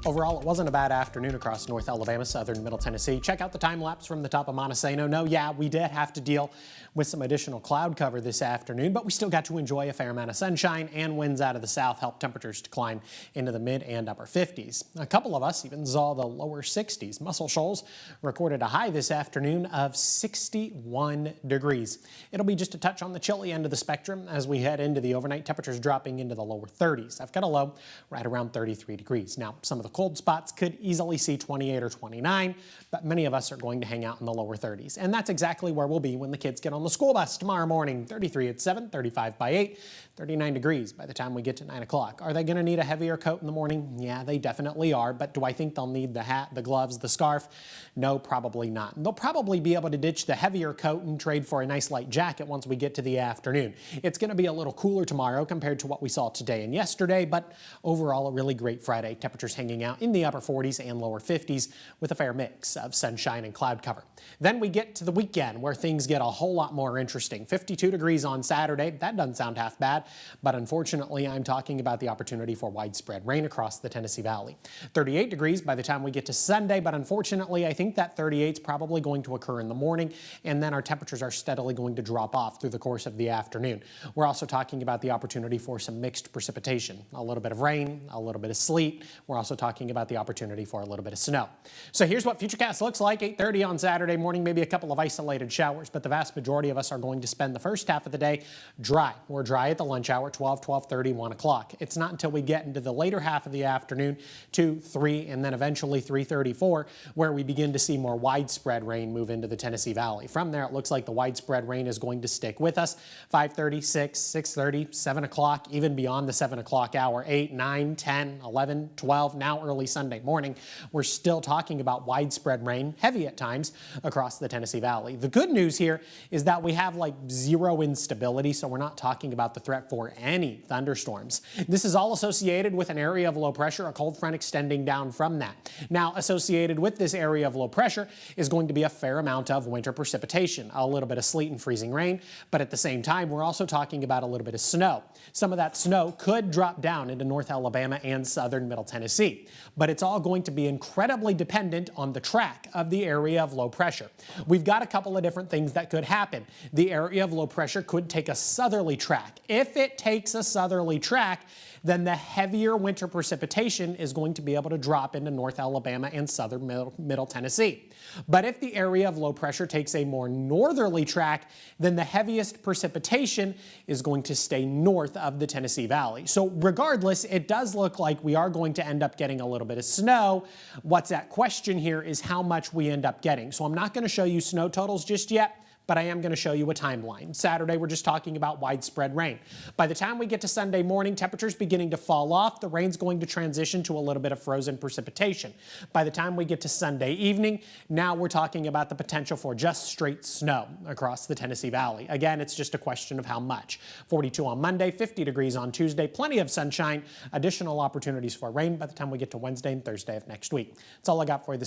Overall, it wasn't a bad afternoon across North Alabama, southern Middle Tennessee. Check out the time lapse from the top of Montesano. No, yeah, we did have to deal with some additional cloud cover this afternoon, but we still got to enjoy a fair amount of sunshine, and winds out of the south helped temperatures to climb into the mid and upper 50s. A couple of us even saw the lower 60s. Muscle Shoals recorded a high this afternoon of 61 degrees. It'll be just a touch on the chilly end of the spectrum as we head into the overnight. Temperatures dropping into the lower 30s. I've got a low right around 33 degrees. Now, some of the cold spots could easily see 28 or 29, but many of us are going to hang out in the lower 30s. And that's exactly where we'll be when the kids get on the school bus tomorrow morning. 33 at 7, 35 by 8, 39 degrees by the time we get to 9 o'clock. Are they going to need a heavier coat in the morning? Yeah, they definitely are. But do I think they'll need the hat, the gloves, the scarf? No, probably not. They'll probably be able to ditch the heavier coat and trade for a nice light jacket once we get to the afternoon. It's going to be a little cooler tomorrow compared to what we saw today and yesterday, but overall a really great Friday. Temperatures hanging out in the upper 40s and lower 50s with a fair mix of sunshine and cloud cover. Then we get to the weekend where things get a whole lot more interesting. 52 degrees on Saturday. That doesn't sound half bad, but unfortunately I'm talking about the opportunity for widespread rain across the Tennessee Valley. 38 degrees by the time we get to Sunday, but unfortunately I think that 38 is probably going to occur in the morning, and then our temperatures are steadily going to drop off through the course of the afternoon. We're also talking about the opportunity for some mixed precipitation. A little bit of rain, a little bit of sleet. We're also talking about the opportunity for a little bit of snow. So here's what Futurecast looks like. 8:30 on Saturday morning, maybe a couple of isolated showers, but the vast majority of us are going to spend the first half of the day dry. We're dry at the lunch hour, 12, 12:30, 1 o'clock. It's not until we get into the later half of the afternoon, 2, 3, and then eventually 3:34, where we begin to see more widespread rain move into the Tennessee Valley. From there, it looks like the widespread rain is going to stick with us. 5:30, 6, 6:30, 7 o'clock, even beyond the 7 o'clock hour, 8, 9, 10, 11, 12, now early Sunday morning. We're still talking about widespread rain, heavy at times, across the Tennessee Valley. The good news here is that we have like zero instability, so we're not talking about the threat for any thunderstorms. This is all associated with an area of low pressure, a cold front extending down from that. Now, associated with this area of low pressure is going to be a fair amount of winter precipitation, a little bit of sleet and freezing rain, but at the same time, we're also talking about a little bit of snow. Some of that snow could drop down into North Alabama and southern Middle Tennessee, but it's all going to be incredibly dependent on the track of the area of low pressure. We've got a couple of different things that could happen. The area of low pressure could take a southerly track. If it takes a southerly track, then the heavier winter precipitation is going to be able to drop into North Alabama and southern Middle Tennessee. But if the area of low pressure takes a more northerly track, then the heaviest precipitation is going to stay north of the Tennessee Valley. So regardless, it does look like we are going to end up getting a little bit of snow. What's at question here is how much we end up getting. So I'm not going to show you snow totals just yet, but I am going to show you a timeline. Saturday, we're just talking about widespread rain. By the time we get to Sunday morning, temperatures beginning to fall off. The rain's going to transition to a little bit of frozen precipitation. By the time we get to Sunday evening, now we're talking about the potential for just straight snow across the Tennessee Valley. Again, it's just a question of how much. 42 on Monday, 50 degrees on Tuesday, plenty of sunshine, additional opportunities for rain by the time we get to Wednesday and Thursday of next week. That's all I got for you this